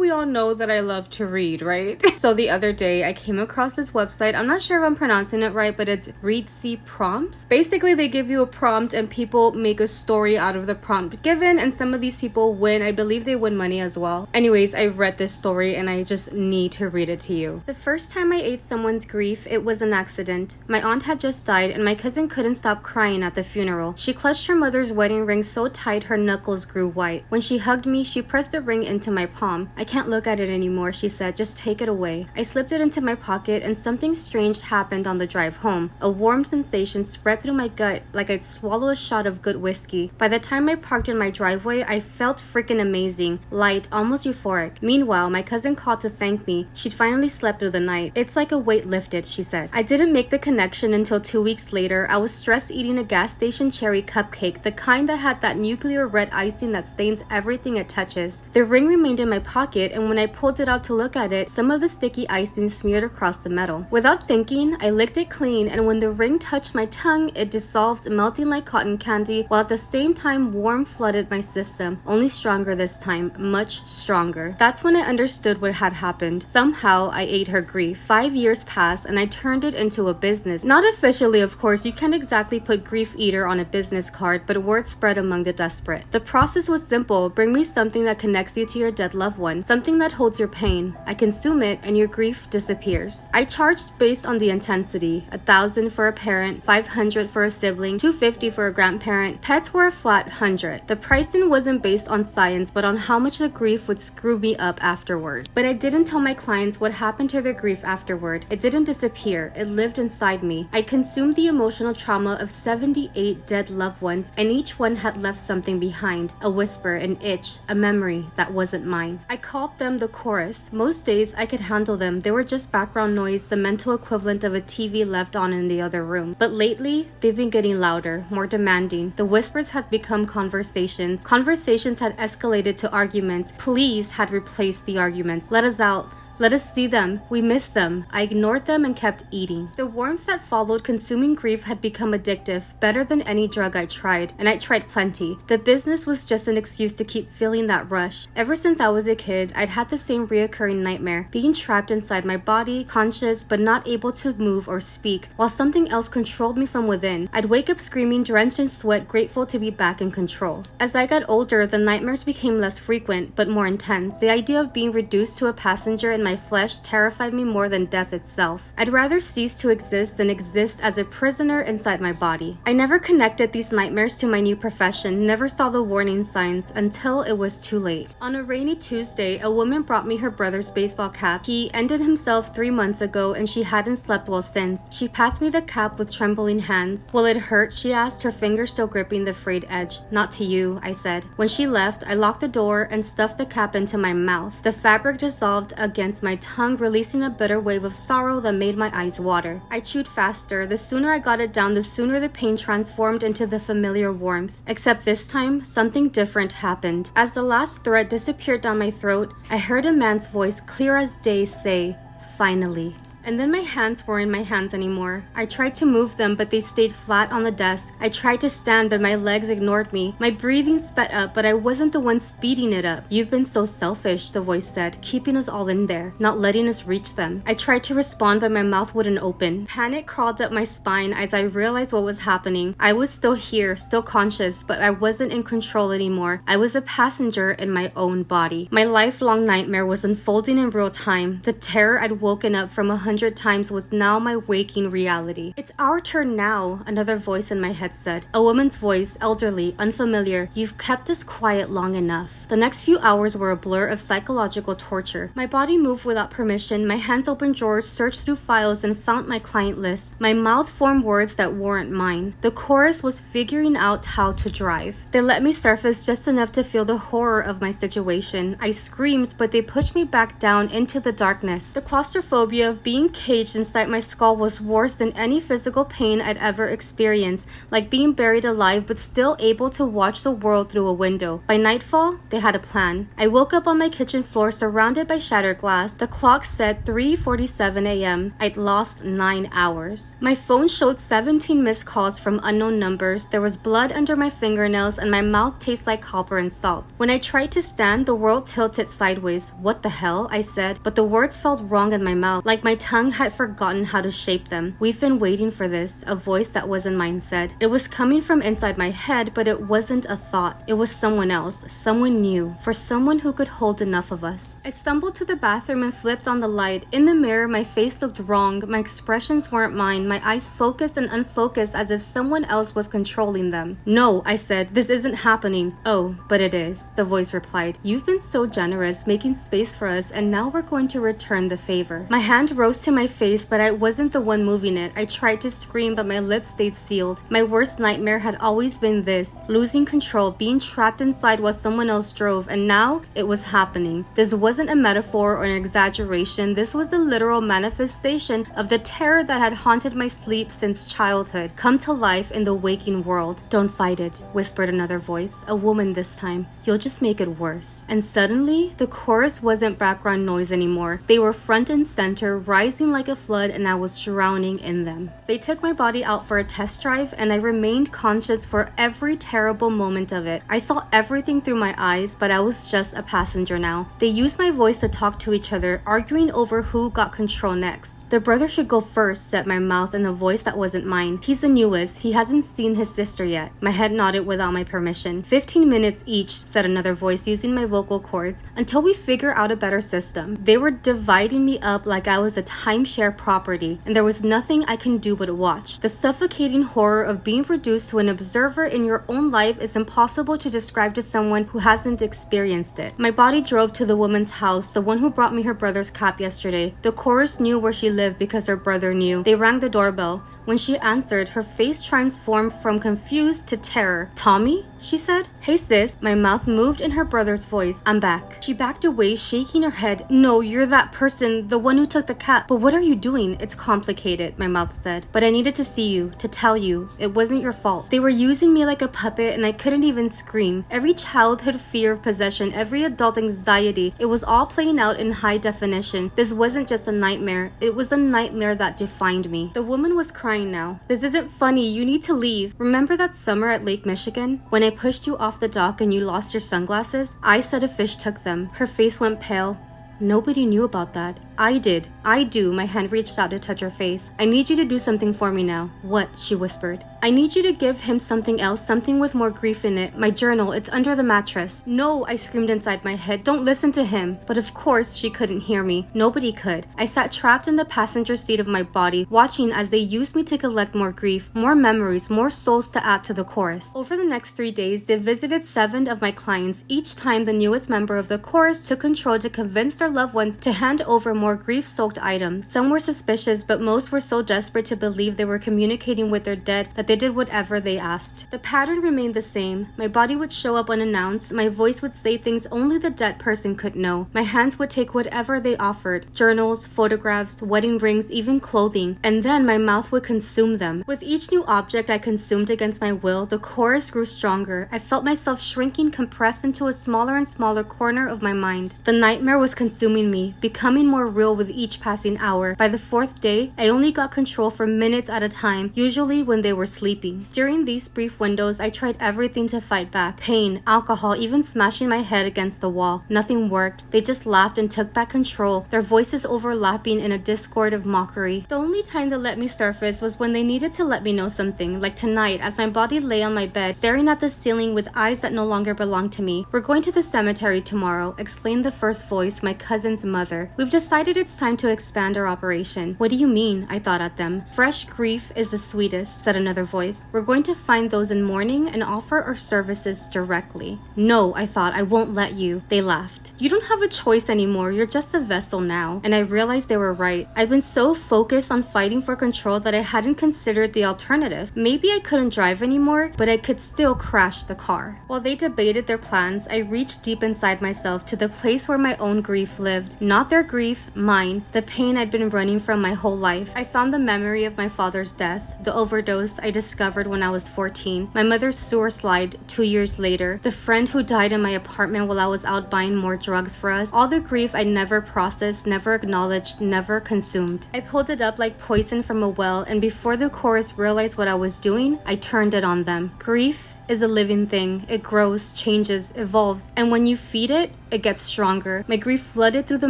we all know that I love to read, right? So the other day I came across this website. I'm not sure if I'm pronouncing it right, but it's Readsy Prompts. Basically, they give you a prompt and people make a story out of the prompt given, and some of these people win. I believe they win money as well. Anyways, I read this story and I just need to read it to you. The first time I ate someone's grief, it was an accident. My aunt had just died and my cousin couldn't stop crying at the funeral. She clutched her mother's wedding ring so tight her knuckles grew white. When she hugged me, she pressed the ring into my palm. I can't look at it anymore, she said, just take it away. I slipped it into my pocket and something strange happened on the drive home. A warm sensation spread through my gut like I'd swallow a shot of good whiskey. By the time I parked in my driveway, I felt freaking amazing, light, almost euphoric. Meanwhile, my cousin called to thank me. She'd finally slept through the night. It's like a weight lifted, she said. I didn't make the connection until 2 weeks later. I was stressed eating a gas station cherry cupcake, the kind that had that nuclear red icing that stains everything it touches. The ring remained in my pocket, and when I pulled it out to look at it, some of the sticky icing smeared across the metal. Without thinking, I licked it clean, and when the ring touched my tongue, it dissolved, melting like cotton candy, while at the same time warmth flooded my system, only stronger this time, much stronger. That's when I understood what had happened. Somehow, I ate her grief. 5 years passed, and I turned it into a business. Not officially, of course, you can't exactly put grief eater on a business card, but word spread among the desperate. The process was simple. Bring me something that connects you to your dead loved one, something that holds your pain. I consume it, and your grief disappears. I charged based on the intensity. 1,000 for a parent, 500 for a sibling, 250 for a grandparent. Pets were a flat 100. The pricing wasn't based on science, but on how much the grief would screw me up afterward. But I didn't tell my clients what happened to their grief afterward. It didn't disappear. It lived inside me. I consumed the emotional trauma of 78 dead loved ones, and each one had left something behind. A whisper, an itch, a memory that wasn't mine. I called them the chorus. Most days I could handle them. They were just background noise, the mental equivalent of a TV left on in the other room. But lately, they've been getting louder, more demanding. The whispers had become conversations. Conversations had escalated to arguments. Pleas had replaced the arguments. Let us out. Let us see them. We miss them. I ignored them and kept eating. The warmth that followed consuming grief had become addictive, better than any drug I tried, and I tried plenty. The business was just an excuse to keep feeling that rush. Ever since I was a kid, I'd had the same reoccurring nightmare, being trapped inside my body, conscious but not able to move or speak, while something else controlled me from within. I'd wake up screaming, drenched in sweat, grateful to be back in control. As I got older, the nightmares became less frequent, but more intense. The idea of being reduced to a passenger in my flesh terrified me more than death itself. I'd rather cease to exist than exist as a prisoner inside my body. I never connected these nightmares to my new profession, never saw the warning signs until it was too late. On a rainy Tuesday, a woman brought me her brother's baseball cap. He ended himself 3 months ago and she hadn't slept well since. She passed me the cap with trembling hands. Will it hurt? She asked, her finger still gripping the frayed edge. Not to you, I said. When she left, I locked the door and stuffed the cap into my mouth. The fabric dissolved against my tongue, releasing a bitter wave of sorrow that made my eyes water. I chewed faster. The sooner I got it down, the sooner the pain transformed into the familiar warmth. Except this time, something different happened. As the last thread disappeared down my throat, I heard a man's voice clear as day say, "Finally." And then my hands weren't in my hands anymore. I tried to move them, but they stayed flat on the desk. I tried to stand, but my legs ignored me. My breathing sped up, but I wasn't the one speeding it up. "You've been so selfish," the voice said, keeping us all in there, not letting us reach them. I tried to respond, but my mouth wouldn't open. Panic crawled up my spine as I realized what was happening. I was still here, still conscious, but I wasn't in control anymore. I was a passenger in my own body. My lifelong nightmare was unfolding in real time. The terror I'd woken up from 100 times was now my waking reality. "It's our turn now," another voice in my head said. A woman's voice, elderly, unfamiliar. "You've kept us quiet long enough." The next few hours were a blur of psychological torture. My body moved without permission. My hands opened drawers, searched through files, and found my client list. My mouth formed words that weren't mine. The chorus was figuring out how to drive. They let me surface just enough to feel the horror of my situation. I screamed, but they pushed me back down into the darkness. The claustrophobia of being Being caged inside my skull was worse than any physical pain I'd ever experienced, like being buried alive but still able to watch the world through a window. By nightfall, they had a plan. I woke up on my kitchen floor surrounded by shattered glass. The clock said 3:47 a.m. I'd lost 9 hours. My phone showed 17 missed calls from unknown numbers. There was blood under my fingernails and my mouth tastes like copper and salt. When I tried to stand, the world tilted sideways. What the hell? I said, but the words felt wrong in my mouth, like my tongue had forgotten how to shape them. We've been waiting for this, a voice that wasn't mine said. It was coming from inside my head, but it wasn't a thought. It was someone else, someone new, for someone who could hold enough of us. I stumbled to the bathroom and flipped on the light. In the mirror, my face looked wrong. My expressions weren't mine, my eyes focused and unfocused as if someone else was controlling them. No, I said, this isn't happening. Oh, but it is, the voice replied. You've been so generous, making space for us, and now we're going to return the favor. My hand rose to my face, but I wasn't the one moving it. I tried to scream, but my lips stayed sealed. My worst nightmare had always been this, losing control, being trapped inside while someone else drove, and now it was happening. This wasn't a metaphor or an exaggeration. This was the literal manifestation of the terror that had haunted my sleep since childhood, come to life in the waking world. Don't fight it, whispered another voice, a woman this time. You'll just make it worse. And suddenly, the chorus wasn't background noise anymore. They were front and center, rising like a flood, and I was drowning in them. They took my body out for a test drive, and I remained conscious for every terrible moment of it. I saw everything through my eyes, but I was just a passenger now. They used my voice to talk to each other, arguing over who got control next. The brother should go first, said my mouth in a voice that wasn't mine. He's the newest. He hasn't seen his sister yet. My head nodded without my permission. 15 minutes each, said another voice using my vocal cords, until we figure out a better system. They were dividing me up like I was a timeshare property, and there was nothing I can do but watch. The suffocating horror of being reduced to an observer in your own life is impossible to describe to someone who hasn't experienced it. My body drove to the woman's house, the one who brought me her brother's cap yesterday. The chorus knew where she lived because her brother knew. They rang the doorbell. When she answered, her face transformed from confused to terror. Tommy? She said. Hey sis. My mouth moved in her brother's voice. I'm back. She backed away, shaking her head. No, you're that person, the one who took the cat. But what are you doing? It's complicated, my mouth said. But I needed to see you, to tell you. It wasn't your fault. They were using me like a puppet and I couldn't even scream. Every childhood fear of possession, every adult anxiety, it was all playing out in high definition. This wasn't just a nightmare. It was the nightmare that defined me. The woman was crying now. This isn't funny. You need to leave. Remember that summer at Lake Michigan? When I pushed you off the dock and you lost your sunglasses? I said a fish took them. Her face went pale. Nobody knew about that. I did. I do. My hand reached out to touch her face. I need you to do something for me now. What? She whispered. I need you to give him something else, something with more grief in it. My journal, it's under the mattress. No, I screamed inside my head. Don't listen to him. But of course, she couldn't hear me. Nobody could. I sat trapped in the passenger seat of my body, watching as they used me to collect more grief, more memories, more souls to add to the chorus. Over the next 3 days, they visited 7 of my clients. Each time, the newest member of the chorus took control to convince their loved ones to hand over more grief-soaked items. Some were suspicious, but most were so desperate to believe they were communicating with their dead that they did whatever they asked. The pattern remained the same. My body would show up unannounced. My voice would say things only the dead person could know. My hands would take whatever they offered. Journals, photographs, wedding rings, even clothing. And then my mouth would consume them. With each new object I consumed against my will, the chorus grew stronger. I felt myself shrinking, compressed into a smaller and smaller corner of my mind. The nightmare was consuming me, becoming more real with each passing hour. By the 4th day, I only got control for minutes at a time, usually when they were sleeping. During these brief windows, I tried everything to fight back. Pain, alcohol, even smashing my head against the wall. Nothing worked. They just laughed and took back control, their voices overlapping in a discord of mockery. The only time they let me surface was when they needed to let me know something, like tonight as my body lay on my bed, staring at the ceiling with eyes that no longer belonged to me. We're going to the cemetery tomorrow, explained the first voice, my cousin's mother. We've decided it's time to expand our operation. What do you mean? I thought at them. Fresh grief is the sweetest, said another voice. We're going to find those in mourning and offer our services directly. No, I thought, I won't let you. They laughed. You don't have a choice anymore. You're just the vessel now. And I realized they were right. I'd been so focused on fighting for control that I hadn't considered the alternative. Maybe I couldn't drive anymore, but I could still crash the car. While they debated their plans, I reached deep inside myself to the place where my own grief lived. Not their grief, mine. The pain I'd been running from my whole life. I found the memory of my father's death, the overdose I discovered when I was 14, my mother's sewer slide 2 years later, the friend who died in my apartment while I was out buying more drugs for us, all the grief I never processed, never acknowledged, never consumed. I pulled it up like poison from a well, and before the chorus realized what I was doing, I turned it on them. Grief is a living thing. It grows, changes, evolves, and when you feed it, it gets stronger. My grief flooded through the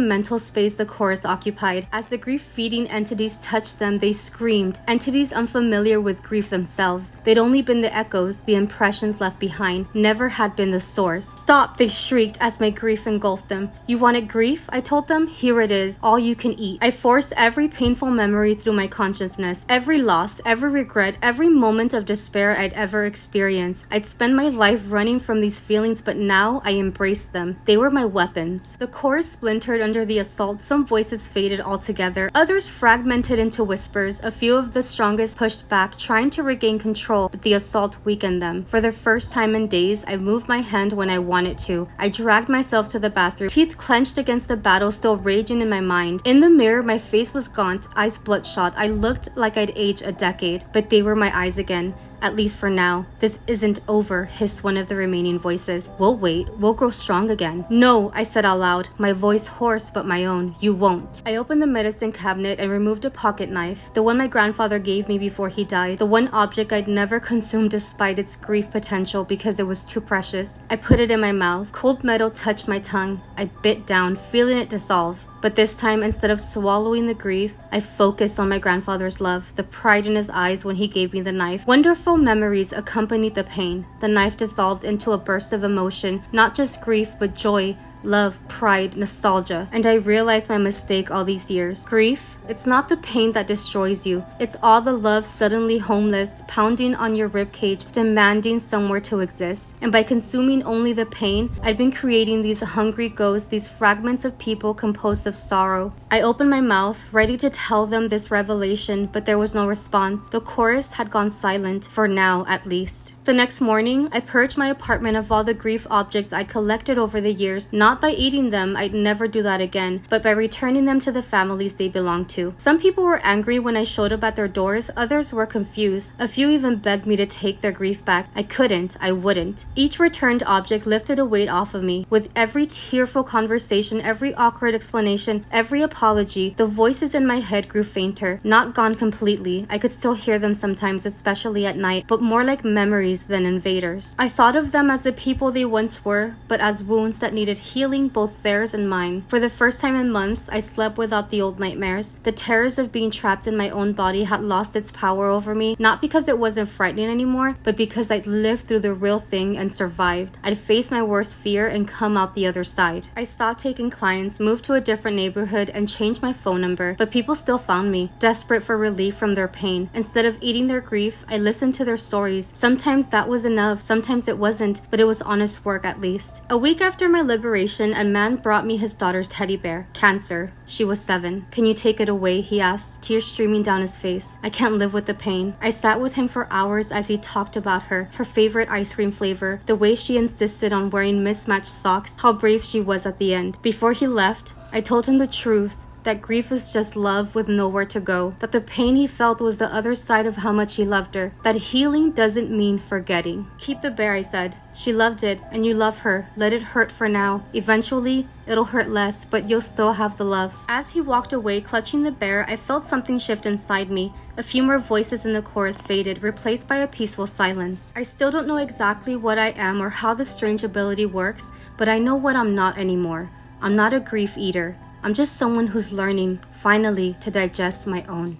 mental space the chorus occupied. As the grief-feeding entities touched them, they screamed. Entities unfamiliar with grief themselves. They'd only been the echoes, the impressions left behind, never had been the source. Stop, they shrieked as my grief engulfed them. You wanted grief? I told them. Here it is, all you can eat. I forced every painful memory through my consciousness, every loss, every regret, every moment of despair I'd ever experienced. I'd spent my life running from these feelings, but now I embraced them. They were my weapons. The chorus splintered under the assault. Some voices faded altogether. Others fragmented into whispers. A few of the strongest pushed back, trying to regain control, but the assault weakened them. For the first time in days, I moved my hand when I wanted to. I dragged myself to the bathroom, teeth clenched against the battle still raging in my mind. In the mirror, my face was gaunt, eyes bloodshot. I looked like I'd aged a decade, but they were my eyes again. At least for now. This isn't over, hissed one of the remaining voices. We'll wait. We'll grow strong again. No, I said out loud, my voice hoarse but my own. You won't. I opened the medicine cabinet and removed a pocket knife, the one my grandfather gave me before he died, the one object I'd never consumed despite its grief potential because it was too precious. I put it in my mouth. Cold metal touched my tongue. I bit down, feeling it dissolve. But this time, instead of swallowing the grief, I focused on my grandfather's love, the pride in his eyes when he gave me the knife. Wonderful memories accompanied the pain. The knife dissolved into a burst of emotion, not just grief, but joy, love, pride, nostalgia. And I realized my mistake all these years. Grief, it's not the pain that destroys you. It's all the love suddenly homeless, pounding on your ribcage, demanding somewhere to exist. And by consuming only the pain, I'd been creating these hungry ghosts, these fragments of people composed of sorrow. I opened my mouth, ready to tell them this revelation, but there was no response. The chorus had gone silent, for now at least. The next morning, I purged my apartment of all the grief objects I collected over the years, not by eating them, I'd never do that again, but by returning them to the families they belonged to. Some people were angry when I showed up at their doors, others were confused. A few even begged me to take their grief back. I couldn't, I wouldn't. Each returned object lifted a weight off of me. With every tearful conversation, every awkward explanation, every apology, the voices in my head grew fainter, not gone completely. I could still hear them sometimes, especially at night, but more like memories than invaders. I thought of them as the people they once were, but as wounds that needed healing, both theirs and mine. For the first time in months, I slept without the old nightmares. The terrors of being trapped in my own body had lost its power over me, not because it wasn't frightening anymore, but because I'd lived through the real thing and survived. I'd faced my worst fear and come out the other side. I stopped taking clients, moved to a different neighborhood, and changed my phone number, but people still found me, desperate for relief from their pain. Instead of eating their grief, I listened to their stories. Sometimes that was enough, sometimes it wasn't, but it was honest work at least. A week after my liberation, a man brought me his daughter's teddy bear. Cancer. She was 7. Can you take it away? He asked, tears streaming down his face. I can't live with the pain. I sat with him for hours as he talked about her favorite ice cream flavor, the way she insisted on wearing mismatched socks, how brave she was at the end. Before he left, I told him the truth. That grief is just love with nowhere to go. That the pain he felt was the other side of how much he loved her. That healing doesn't mean forgetting. Keep the bear, I said. She loved it, and you love her. Let it hurt for now. Eventually, it'll hurt less, but you'll still have the love. As he walked away, clutching the bear, I felt something shift inside me. A few more voices in the chorus faded, replaced by a peaceful silence. I still don't know exactly what I am or how this strange ability works, but I know what I'm not anymore. I'm not a grief eater. I'm just someone who's learning, finally, to digest my own.